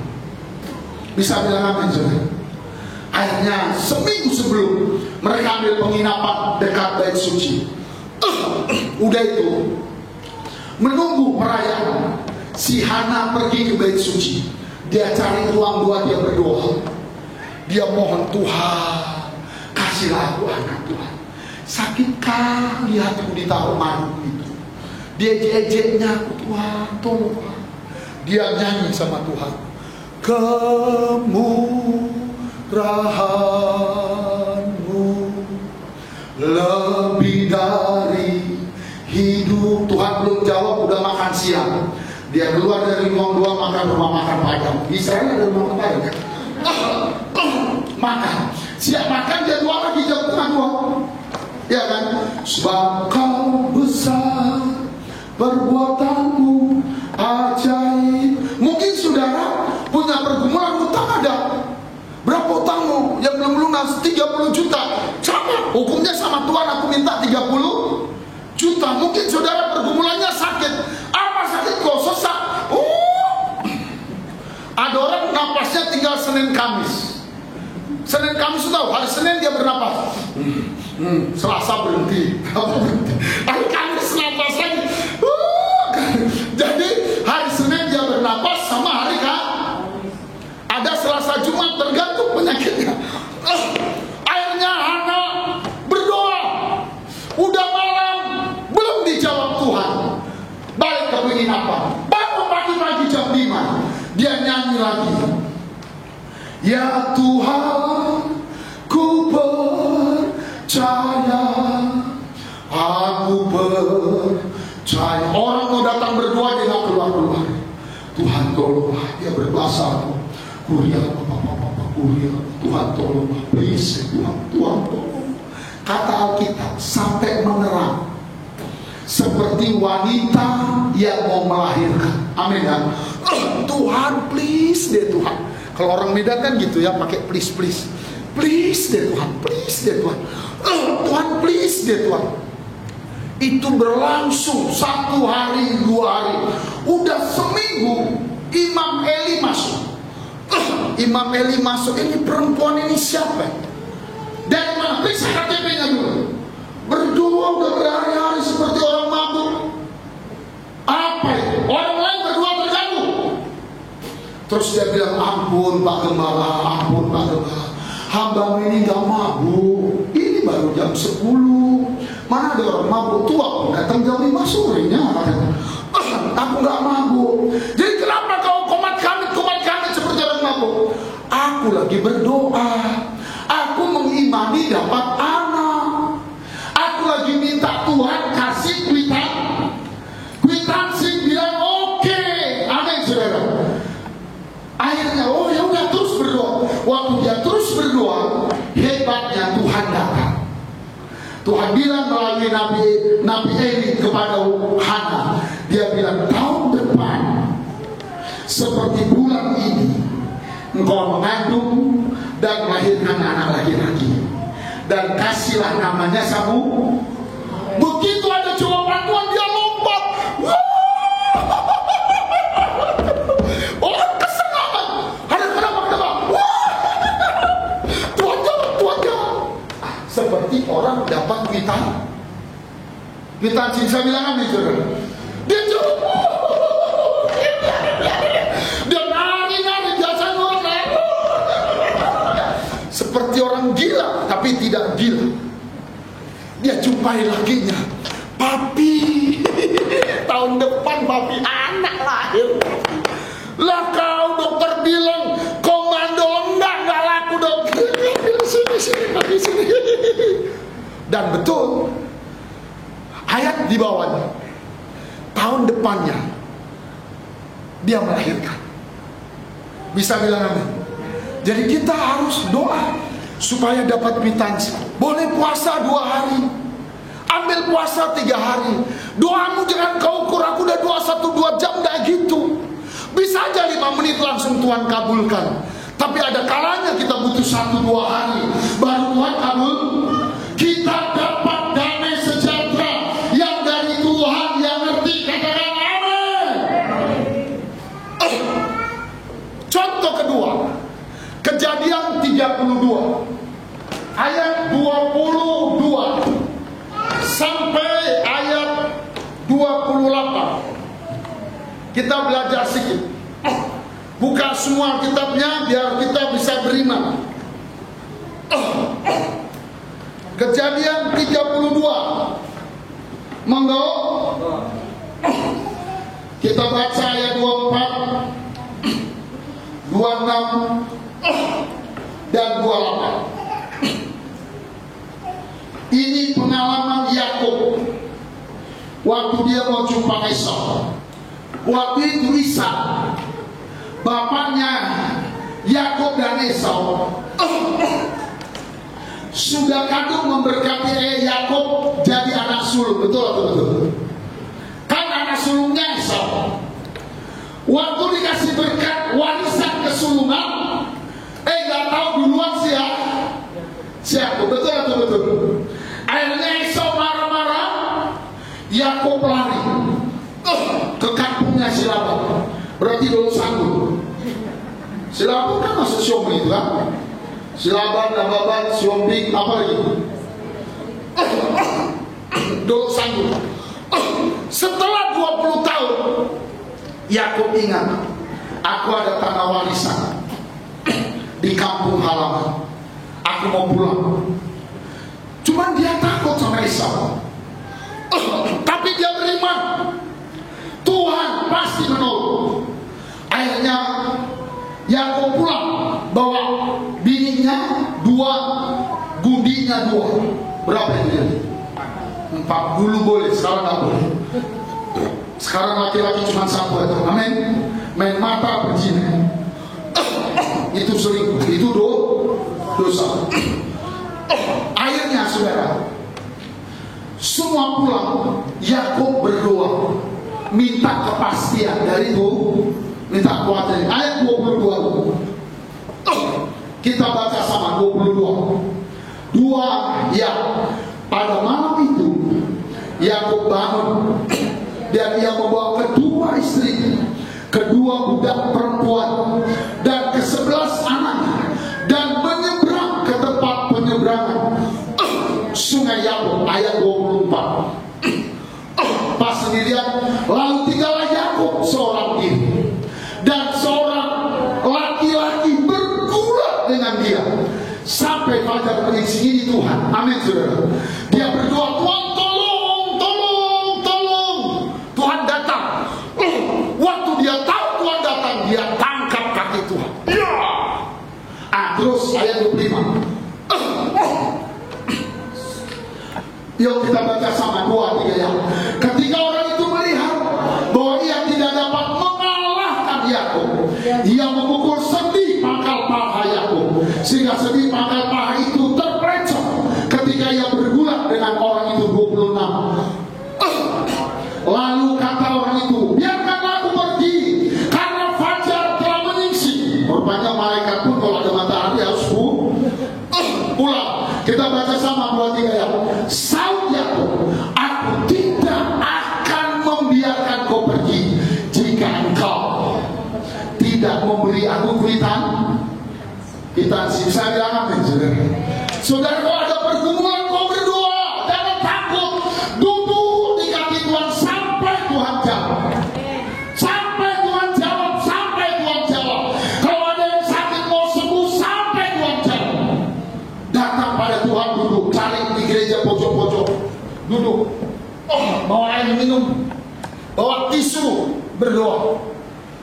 Bisa bilang amin, saudara. Akhirnya seminggu sebelum mereka ambil penginapan dekat bait suci. Udah itu menunggu perayaan, si Hana pergi ke bait suci. Dia cari ruang 2, dia berdoa. Dia mohon Tuhan, kasihlah aku anak Tuhan. Sakit kali hatiku ditaruh madu itu. Dia ejek-ejeknya aku, Tuhan tolong Tuhan. Dia nyanyi sama Tuhan, kemurahan-Mu lebih dari hidup. Tuhan belum jawab, udah makan siang. Dia keluar dari ruang 2 makan rumah makan Padang. Israel ada rumah makan Padang. Makan. Siap makan, dia doa lagi jam tengah 2. Ya kan? Sebab Kau besar, perbuatanmu ajaib. Mungkin saudara punya pergumulan hutang ada. Berapa 30 juta. Sama, hukumnya sama. Tuhan, aku minta 30 juta. Mungkin saudara pergumulannya sakit. Apa sakit kok? Sesak. Ada orang napasnya tinggal Senin Kamis. Senin Kamis itu tahu, hari Senin dia bernapas. Selasa berhenti. Hari Kamis napas lagi. Jadi hari Senin dia bernapas sama hari ada Selasa Jumat, tergantung penyakitnya. Akhirnya Hana berdoa. Udah malam, belum dijawab Tuhan. Balik ke penginapan. Baru pagi-pagi jam 5 dia nyanyi lagi. Ya Tuhan, ku percaya, aku percaya. Orang mau datang berdoa dia nggak keluar-keluar. Tuhan tolonglah, dia berbahasa Kuria, Kuria. Tuhan tolonglah, please Tuhan tolong. Kata Alkitab sampai menerang, seperti wanita yang mau melahirkan. Amin kan? Tuhan please deh Tuhan. Kalau orang Medan kan gitu ya, pakai please please. Please deh Tuhan, please deh Tuhan. Tuhan please deh Tuhan. Itu berlangsung 1 hari, 2 hari. Udah seminggu Imam Eli masuk. Imam Eli masuk, ini perempuan ini siapa? Dari mana? Periksa KTP-nya dulu. Berdoa udah berhari-hari seperti orang mabuk. Apa itu? Orang lain berdoa terganggu. Terus dia bilang, ampun Pak Gembala, ampun Pak Gembala, hamba ini gak mabuk. Ini baru jam 10. Mana ada orang mabuk tua? Datang jam 5 sorenya. Aku gak mabuk. Jadi kenapa kau komat kami seperti orang mabuk? Aku lagi berdoa. Aku mengimani dapat anak. Aku lagi minta Tuhan kasih kwitansi bilang oke. Amin saudara. Akhirnya ya udah terus berdoa. Waktu dia terus berdoa, hebatnya Tuhan datang. Tuhan bilang melalui Nabi Eli kepada Hana, dia bilang tahun depan seperti bulan ini engkau mengandung dan melahirkan anak laki-laki, dan kasihlah namanya Samuel. Begitu ada jawaban Tuhan, dia lompat. Orang kesenangan. Ada kenapa? Tuhan jawab. Seperti orang dapat kwitansi. Saya bilang nih saudara, dia jawab. Dia nari biasanya orang seperti orang gila, tapi tidak gila. Dia jumpai lakinya, papi, tahun depan papi anak lahir. Lah kau dokter bilang komando enggak laku dokter. Sini. Dan betul, ayat di bawahnya, tahun depannya dia melahirkan. Bisa bilang amin. Jadi kita harus doa supaya dapat kwitansi. Boleh puasa 2 hari, ambil puasa 3 hari. Doamu jangan kau ukur, aku udah doa 1-2 jam, gak gitu. Bisa aja 5 menit langsung Tuhan kabulkan. Tapi ada kalanya kita butuh 1-2 hari baru Tuhan kabul. Kita dapat damai sejahtera yang dari Tuhan yang ngerti. Katakan amin. Contoh kedua, Kejadian 32 ayat 22 sampai ayat 28. Kita belajar sedikit. Buka semua kitabnya biar kita bisa beriman. Kejadian 32. Monggo. Kita baca ayat 24, 26 dan 28. Ini pengalaman Yakub waktu dia mau jumpa Esau. Waktu itu Ishak, bapaknya Yakub dan Esau, sudah kagum memberkati Yakub jadi anak sulung. Betul. Kan anak sulungnya Esau. Waktu dikasih berkat warisan kesulungan, gak tahu duluan sih ya. Yakub, betul atau betul? Akhirnya Esau marah-marah, Yakub lari ke kampungnya si Laban. Berarti dulu sanggup. Si Laban kan masuk Siombing itu kan? Si Laban, Nababan, Siombing, apa lagi? Dulu sanggup. Setelah 20 tahun, Yakub ingat, aku ada tanah warisan di kampung halaman. Aku mau pulang. Cuman dia takut sama Esau. Tapi dia beriman, Tuhan pasti menolong. Akhirnya Yakub pulang, bawa bininya 2, gundinya 2. Berapa itu dia? 4 dulu boleh, sekarang nggak boleh. Sekarang laki-laki cuma 1 aja. Amin. Main mata berzina itu selingkuh, itu dosa. Akhirnya saudara, semua pulang, Yakub berdoa, minta kepastian dari Tuhan, minta kuatnya. Ayat 22, kita baca sama 22. Ya, pada malam itu Yakub bangun dan ia membawa kedua istri, kedua budak perempuan dan ke-11 anaknya, dan menyeberang ke tempat penyeberangan Sungai Yabok. Ayat 24. Pas dilihat, lalu tinggallah Yakub seorang diri, dan seorang laki-laki bergulat dengan dia sampai fajar menyingsing. Ini Tuhan. Amin saudara. Dia berdoa, Tuhan tolong, tolong, tolong. Tuhan datang. Waktu dia tahu Tuhan datang, dia tangkap kaki Tuhan. Ya. Terus ayat 25. Yuk kita baca sama 2-3 ya. Ketika orang itu melihat bahwa ia tidak dapat mengalahkan Yakub, ia memukul sendi pangkal paha Yakub, sehingga sendi pangkal paha itu terpelencong ketika ia bergulat dengan orang itu. 26. Lalu kata orang itu, biarkanlah aku pergi karena fajar telah menyingsing. Rupanya malaikat pun kalau ada matahari harus pulang. Kita baca sama 2-3 ya. Saud Yakub, aku tidak akan membiarkan kau pergi jika engkau tidak memberi aku kuitan. Kita bisa bilang amin saudara. Saudara, kalau ada pergumulan kau berdoa, jangan takut, duduk di kaki Tuhan sampai Tuhan jawab. Sampai Tuhan jawab, sampai Tuhan jawab. Kalau ada yang sakit mau sembuh, sampai Tuhan jawab. Datang pada Tuhan, duduk, cari di gereja pojok-pojok, duduk. Bawa air minum, bawa tisu, berdoa.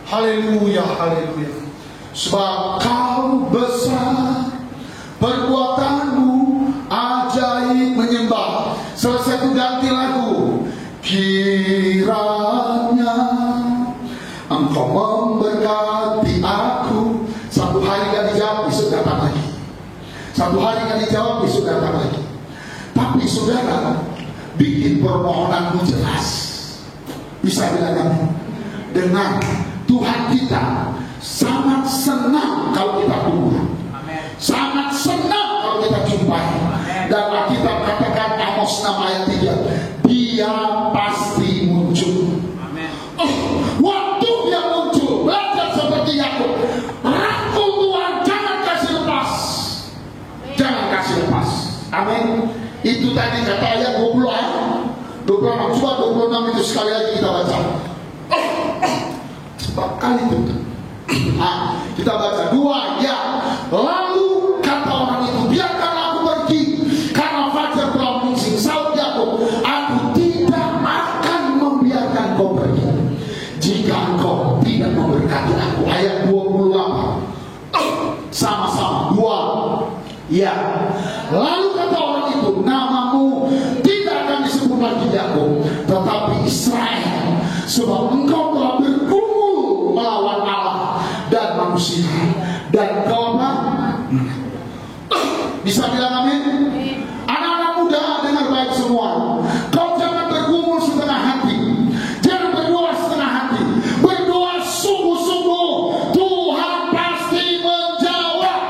Haleluya, haleluya. Sebab kau besar, perbuatanmu ajaib menyembah. Selesai itu ganti lagu. Kiranya engkau memberkati aku. Satu hari gak dijawab, besok datang lagi. Satu hari gak dijawab, besok datang lagi. Tapi saudara, bikin permohonanmu jelas. Bisa bilang dengan Tuhan kita sangat senang kalau kita tumbuh, sangat senang kalau kita jumpai. Dan Alkitab katakan Amos 6 ayat 3, dia pasti muncul. Waktu dia muncul, belajar seperti Yakub, rangkul Tuhan, jangan kasih lepas, jangan kasih lepas. Amin. Itu tadi kata ayat 26. Coba 26 itu sekali lagi kita baca. Sebab kali itu kita baca 2 ya. Lalu kata orang itu, biarkan aku pergi karena fajar telah menyingsing. Saud Yakub, aku tidak akan membiarkan kau pergi jika engkau tidak memberkati aku. Ayat 28. Sama-sama 2 ya. Lalu kata orang itu, namamu tidak akan disebut lagi Yakub, tetapi Israel, sebab engkau telah bergumul melawan Allah dan manusia, dan kau apa? Bisa bilang amin? Anak-anak muda dengar baik semua. Kau jangan bergumul setengah hati, jangan berdoa setengah hati, berdoa sungguh-sungguh. Tuhan pasti menjawab.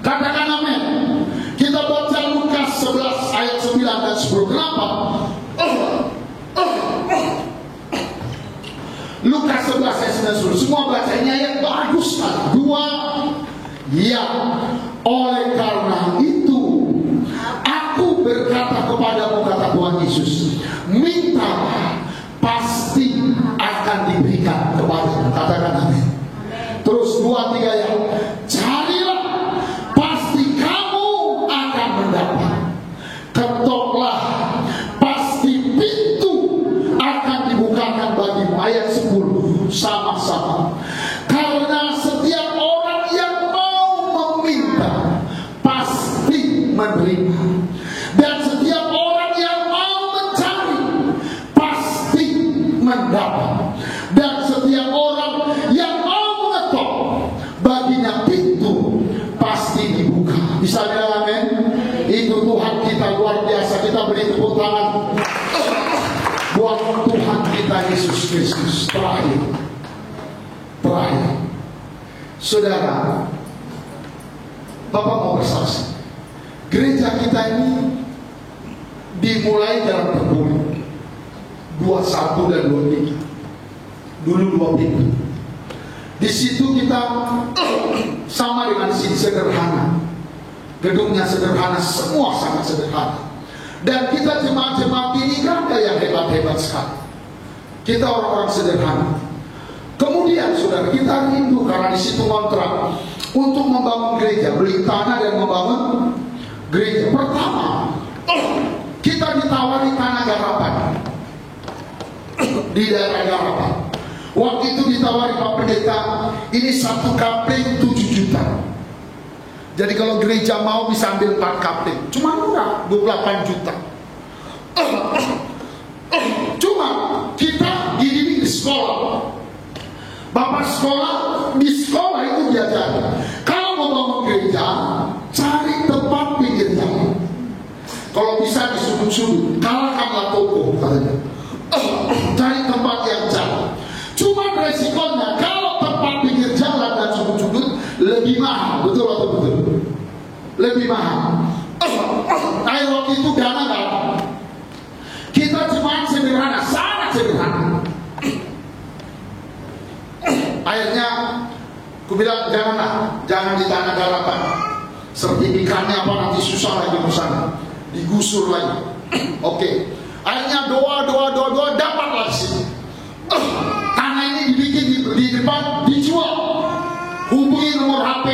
Katakan amin. semua baca ini ayat bagus kan? 2, ya, oleh karena itu aku berkata kepadamu, kata Tuhan Yesus, mintalah, pasti akan diberikan kepadamu. Katakan amin. Terus 2, 3 ya, carilah, pasti kamu akan mendapat. Ketoklah, pasti pintu akan dibukakan bagimu. Ayat 10 sama-sama. Karena setiap orang yang mau meminta pasti menerima, dan setiap orang yang mau mencari pasti mendapat, dan setiap orang yang mau mengetok baginya pintu pasti dibuka. Bisa bilang amin? Itu Tuhan kita luar biasa. Kita beri tepuk tangan buat Tuhan kita Yesus Kristus. Terakhir, saudara, Bapak mau bersaksi, gereja kita ini dimulai dalam Perpuluhan 21 dan 23. Dulu 2 pintu. Di situ kita sama dengan sederhana. Gedungnya sederhana, semua sangat sederhana. Dan kita jemaat-jemaat ini kan ada yang hebat-hebat sekali. Kita orang-orang sederhana. Kemudian saudara, kita rindu karena di situ kontrak untuk membangun gereja, beli tanah dan membangun gereja. Pertama, kita ditawari tanah garapan di daerah Garapan. Waktu itu ditawari Pak Pendeta, ini 1 kapling 7 juta. Jadi kalau gereja mau bisa ambil 4 kapling, cuma murah, 28 juta. Cuma kita dididik di sekolah. Bapak sekolah, di sekolah itu diajari, kalau mau bangun gereja, cari tempat pinggir jalan. Kalau bisa di sudut-sudut, kalahkanlah toko, katanya. Cari tempat yang jauh. Cuma resikonya, kalau tempat pinggir jalan dan sudut-sudut lebih mahal, betul atau betul? Lebih mahal. Ayo waktu itu dana gak? Kita cuma sederhana, sangat sederhana. Akhirnya aku bilang janganlah, jangan di tanah Garapan. Sertifikatnya apa nanti susah lagi ke sana, digusur lagi. Oke. Akhirnya doa dapatlah di sini. Tanah ini dibikin di depan, dijual. Hubungi nomor HP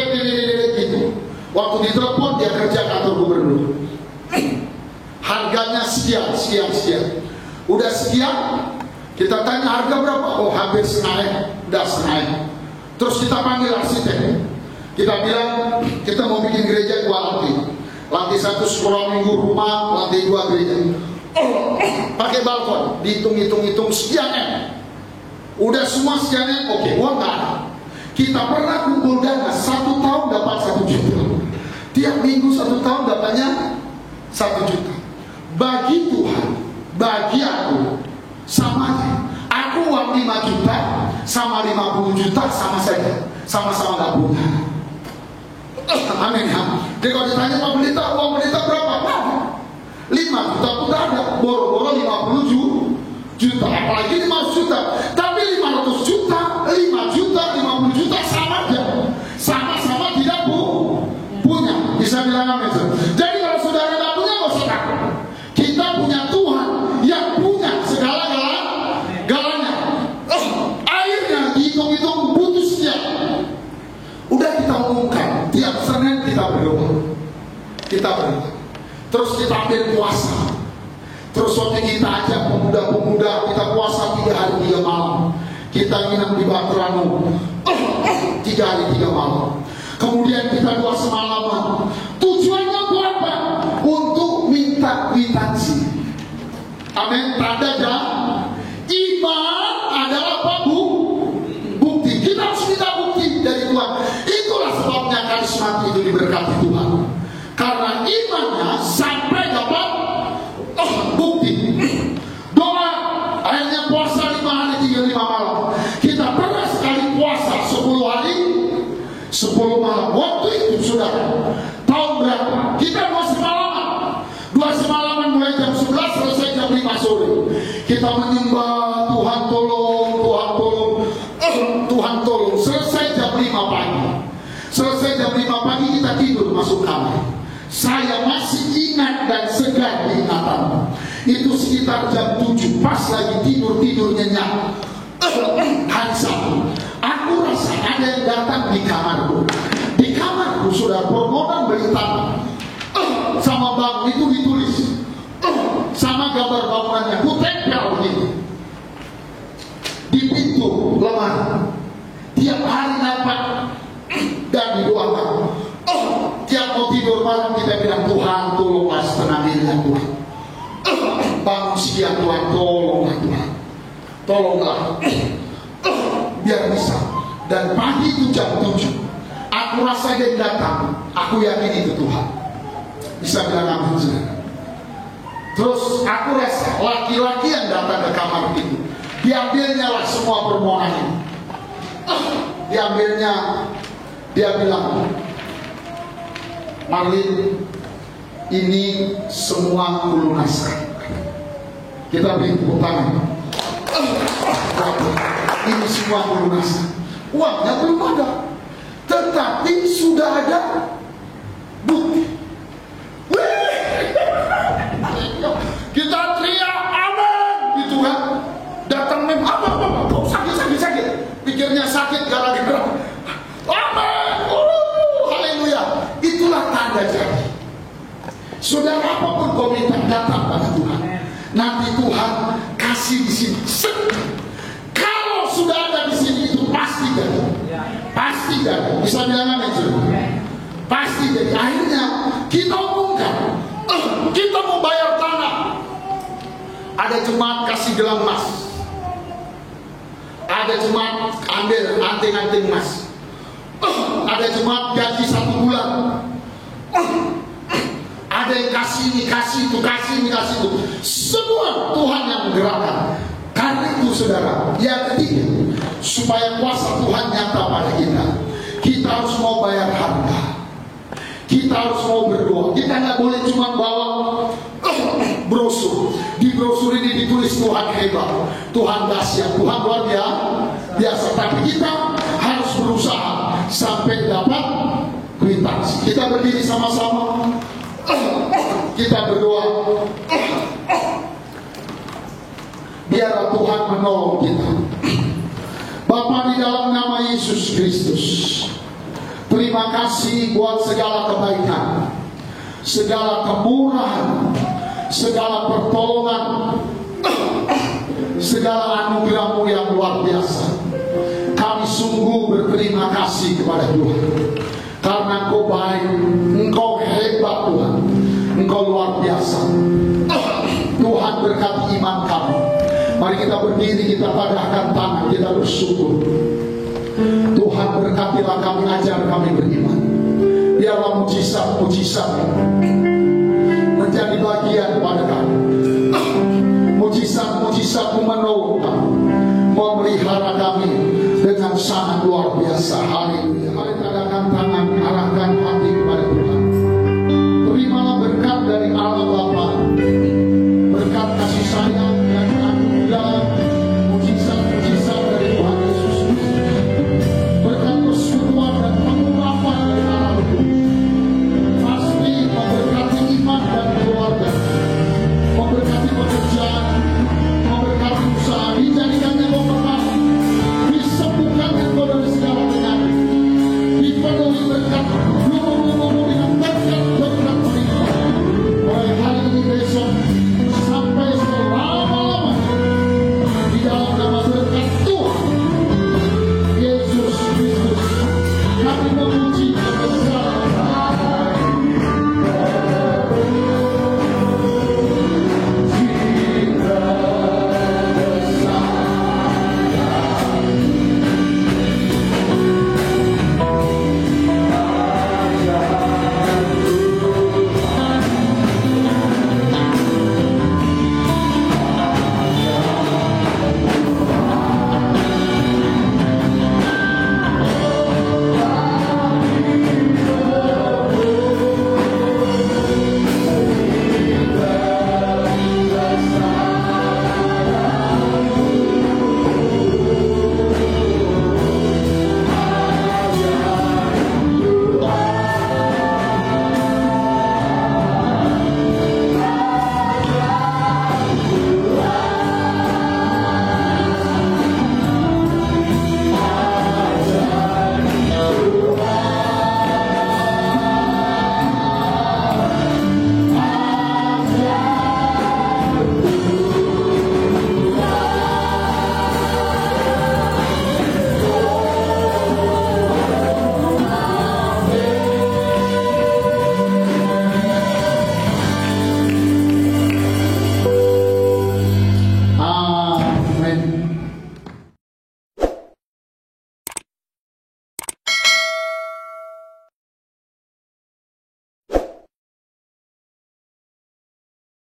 gitu. Waktu ditelepon dia kerja kantor gubernur. Harganya sekian. Udah sekian, kita tanya harga berapa? Oh hampir setengah, udah setengah. Terus kita panggil arsitek. Kita bilang kita mau bikin gereja 2 lantai. Lantai 1 sekolah minggu rumah, lantai 2 gereja. Pakai balkon, dihitung sekian. Udah semua sekian, oke, uang gak ada. Kita pernah kumpul dana 1 tahun dapat 1 juta. Tiap minggu 1 tahun dapatnya 1 juta. Bagi Tuhan, bagi aku, sama aja. Aku uang 5 juta sama 50 juta sama saja, sama-sama gak punya. Amin ya. Jadi kalau ditanya Pak Pendeta, uang pendeta berapa? 5 juta pun gak ada. Boro-boro 50 juta, apalagi 500 juta. Tapi 500 juta, 5 juta, 50 juta sama aja. Sama-sama tidak punya. Bisa bilang amin. Jadi kalau saudara gak punya, gak usah takut. Kita punya Tuhan yang punya segala-galanya. Airnya dihitung-hitung butuh sekian. Udah kita umumkan, tiap Senin kita berdoa. Terus kita ambil puasa. Terus waktu kita ajak pemuda-pemuda, kita puasa 3 hari 3 malam. Kita nginep di Batranu 3 hari 3 malam. Kemudian kita doa semalaman. Tujuannya buat apa? Untuk minta kwitansi. Amin. Tanda dan iman adalah apa? Bukti. Kita harus minta bukti dari Tuhan. Itulah sebabnya karismat itu diberkati Tuhan. Karena imannya sampai dapat bukti. Doa, akhirnya puasa 5 hari 3 malam. Kita pernah sekali puasa 10 hari 10 malam. Waktu itu saudara, tahun berapa? Kita 2 semalaman. 2 semalaman mulai jam 11 selesai jam 5 sore. Kita menyembah Tuhan tolong, Tuhan tolong, Tuhan masuk kamar. Saya masih ingat dan segar di ingatan. Itu sekitar jam 7, pas lagi tidur nyenyak. Hari Sabtu, aku rasa ada yang datang di kamarku. Di kamarku sudah permohonan berita sama bangun itu ditulis, sama gambar bangunannya, ku tempel begitu di pintu lemari. Tiap hari nampak dan didoakan. Tiap mau tidur malam kita bilang, Tuhan tolonglah setengah miliar Tuhan. Bangun siang Tuhan, tolonglah Tuhan, tolonglah biar bisa. Dan pagi itu jam 7, aku rasa dia datang. Aku yakin itu Tuhan. Bisa bilang amin saudara. Terus aku rasa laki-laki yang datang ke kamar itu, diambilnya lah semua permohonan. Diambilnya, dia bilang, Marlin, ini semua kulunaskan. Kita beri tepuk tangan. Ini semua kulunaskan. Uangnya belum ada, tetapi sudah ada bukti. Kita teriak amin, gitu kan? Datang mem, apa? Kok sakit. Pikirnya sakit gara gerak. Amin, haleluya. Itulah tanda jadi. Saudara, apapun kau minta datang pada Tuhan. Nanti Tuhan kasih di sini. Kalau sudah ada di sini itu pasti jadi. Pasti jadi. Bisa bilang amin saudara? Pasti jadi. Akhirnya kita umumkan, kita mau bayar tanah. Ada jemaat kasih gelang emas. Ada jemaat ambil anting-anting emas. Ada jemaat gaji 1 bulan. Ada yang kasih ini, kasih itu. Semua Tuhan yang menggerakkan. Karena itu saudara, yang ketiga, supaya kuasa Tuhan nyata pada kita, kita harus mau bayar harga. Kita harus mau berdoa. Kita nggak boleh cuma bawa brosur. Di brosur ini ditulis Tuhan hebat, Tuhan dahsyat, Tuhan luar biasa. Tapi kita harus berusaha sampai dapat kwitansi. Kita berdiri sama-sama. Kita berdoa. Biarlah Tuhan menolong kita. Bapa, di dalam nama Yesus Kristus, terima kasih buat segala kebaikan, segala kemurahan, segala pertolongan, segala anugerah-Mu yang luar biasa. Kami sungguh berterima kasih kepada Tuhan, karena Engkau baik, Engkau hebat Tuhan, Engkau luar biasa. Tuhan berkati iman kami. Mari kita berdiri, kita tadahkan tangan, kita bersyukur. Tuhan berkatilah kami, ajar kami beriman. Biarlah mujizat-mujizat